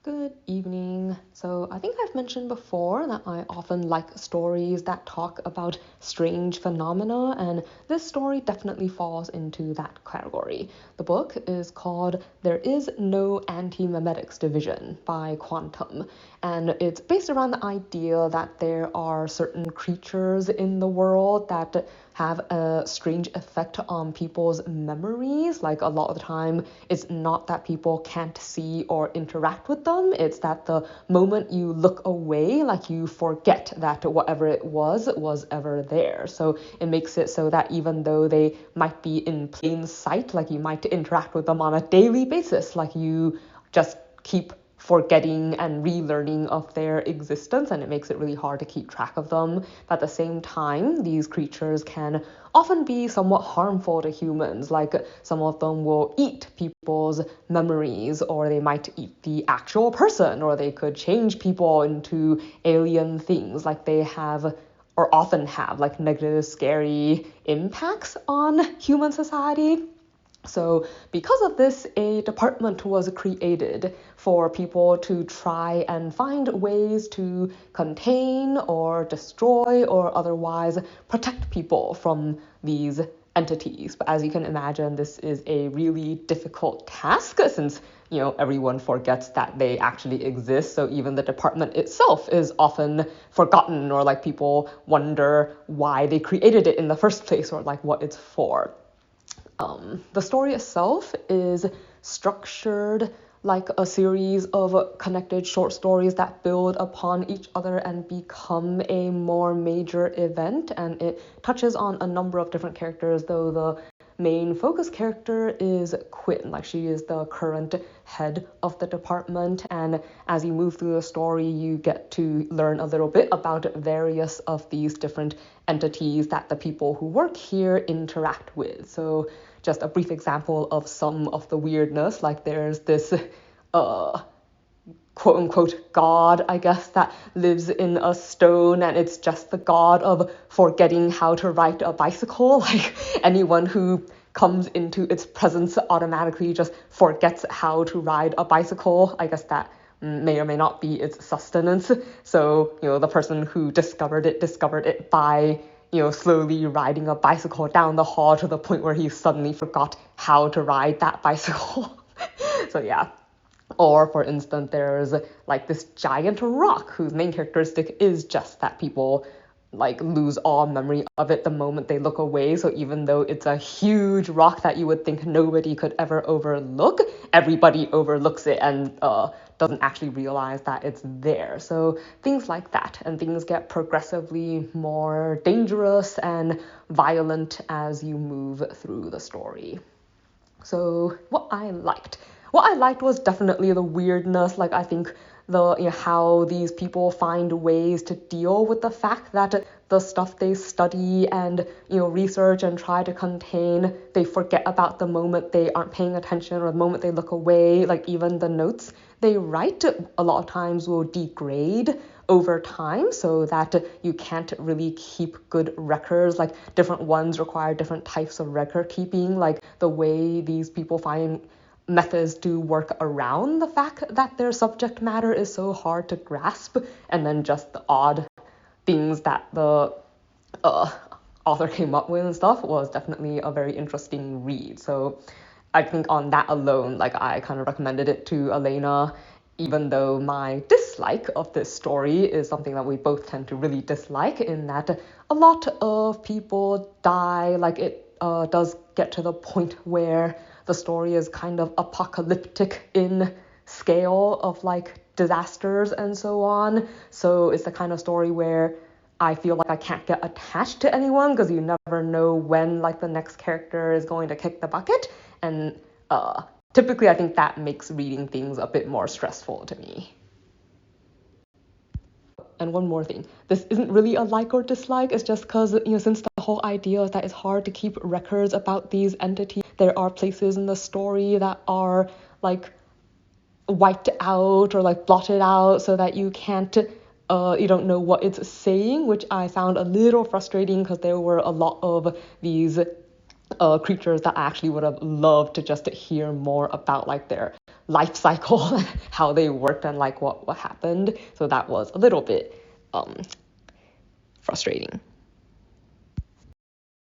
Good evening. So I think I've mentioned before that I often like stories that talk about strange phenomena, and this story definitely falls into that category. The book is called There Is No Antimemetics Division by Qntm, and it's based around the idea that there are certain creatures in the world that have a strange effect on people's memories. Like a lot of the time, it's not that people can't see or interact with them, it's that the moment you look away, like you forget that whatever it was ever there. So it makes it so that even though they might be in plain sight, like you might interact with them on a daily basis, like you just keep forgetting and relearning of their existence, and it makes it really hard to keep track of them. But at the same time, these creatures can often be somewhat harmful to humans. Like some of them will eat people's memories, or they might eat the actual person, or they could change people into alien things. Like they have or often have like negative, scary impacts on human society. So because of this, a department was created for people to try and find ways to contain or destroy or otherwise protect people from these entities. But as you can imagine, this is a really difficult task since everyone forgets that they actually exist. So even the department itself is often forgotten, or like people wonder why they created it in the first place, or like what it's for. The story itself is structured like a series of connected short stories that build upon each other and become a more major event, and it touches on a number of different characters, though the main focus character is Quinn. Like she is the current head of the department, and as you move through the story, you get to learn a little bit about various of these different entities that the people who work here interact with. So just a brief example of some of the weirdness, like there's this quote unquote god, I guess, that lives in a stone, and it's just the god of forgetting how to ride a bicycle. Like anyone who comes into its presence automatically just forgets how to ride a bicycle. I guess that may or may not be its sustenance. So, the person who discovered it by slowly riding a bicycle down the hall to the point where he suddenly forgot how to ride that bicycle. So yeah. Or for instance, there's like this giant rock whose main characteristic is just that people like lose all memory of it the moment they look away. So even though it's a huge rock that you would think nobody could ever overlook, everybody overlooks it and doesn't actually realize that it's there. So things like that, and things get progressively more dangerous and violent as you move through the story. So what I liked was definitely the weirdness. Like I think how these people find ways to deal with the fact that the stuff they study and research and try to contain, they forget about the moment they aren't paying attention, or the moment they look away. Like even the notes they write a lot of times will degrade over time, so that you can't really keep good records. Like different ones require different types of record keeping. Like the way these people find methods to work around the fact that their subject matter is so hard to grasp, and then just the odd things that the author came up with and stuff was definitely a very interesting read. So I think on that alone, like I kind of recommended it to Elena, even though my dislike of this story is something that we both tend to really dislike, in that a lot of people die. Like it does get to the point where the story is kind of apocalyptic in scale of like disasters and so on. So it's the kind of story where I feel like I can't get attached to anyone, because you never know when like the next character is going to kick the bucket, and typically I think that makes reading things a bit more stressful to me. And one more thing, this isn't really a like or dislike, it's just because, since the whole idea is that it's hard to keep records about these entities, there are places in the story that are like wiped out or like blotted out so that you can't you don't know what it's saying, which I found a little frustrating, because there were a lot of these creatures that I actually would have loved to just hear more about, like their life cycle, how they worked and like what happened. So that was a little bit frustrating.